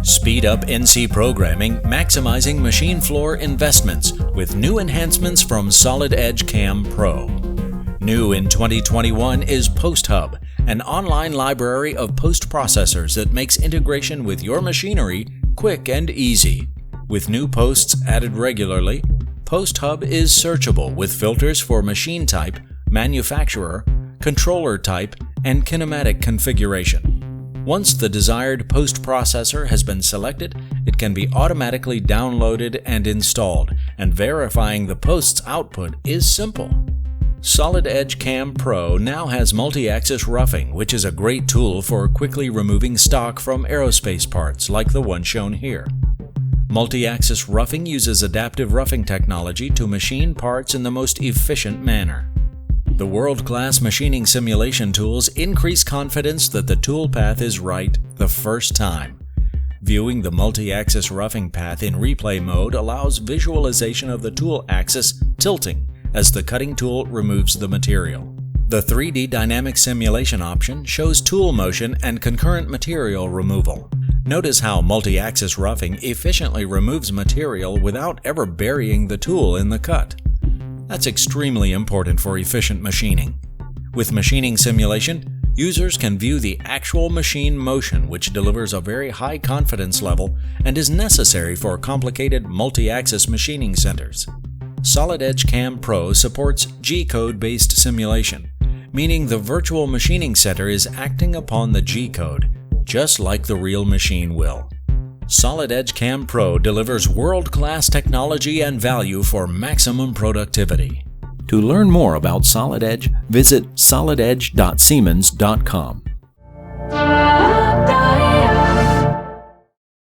Speed up NC programming, maximizing machine floor investments with new enhancements from Solid Edge CAM Pro. New in 2021 is PostHub, an online library of post-processors that makes integration with your machinery quick and easy. With new posts added regularly, PostHub is searchable with filters for machine type, manufacturer, controller type, and kinematic configuration. Once the desired post-processor has been selected, it can be automatically downloaded and installed, and verifying the post's output is simple. Solid Edge CAM Pro now has multi-axis roughing, which is a great tool for quickly removing stock from aerospace parts like the one shown here. Multi-axis roughing uses adaptive roughing technology to machine parts in the most efficient manner. The world-class machining simulation tools increase confidence that the tool path is right the first time. Viewing the multi-axis roughing path in replay mode allows visualization of the tool axis tilting as the cutting tool removes the material. The 3D dynamic simulation option shows tool motion and concurrent material removal. Notice how multi-axis roughing efficiently removes material without ever burying the tool in the cut. That's extremely important for efficient machining. With machining simulation, users can view the actual machine motion, which delivers a very high confidence level and is necessary for complicated multi-axis machining centers. Solid Edge CAM Pro supports G-code-based simulation, meaning the virtual machining center is acting upon the G-code, just like the real machine will. Solid Edge CAM Pro delivers world-class technology and value for maximum productivity. To learn more about Solid Edge, visit solidedge.siemens.com.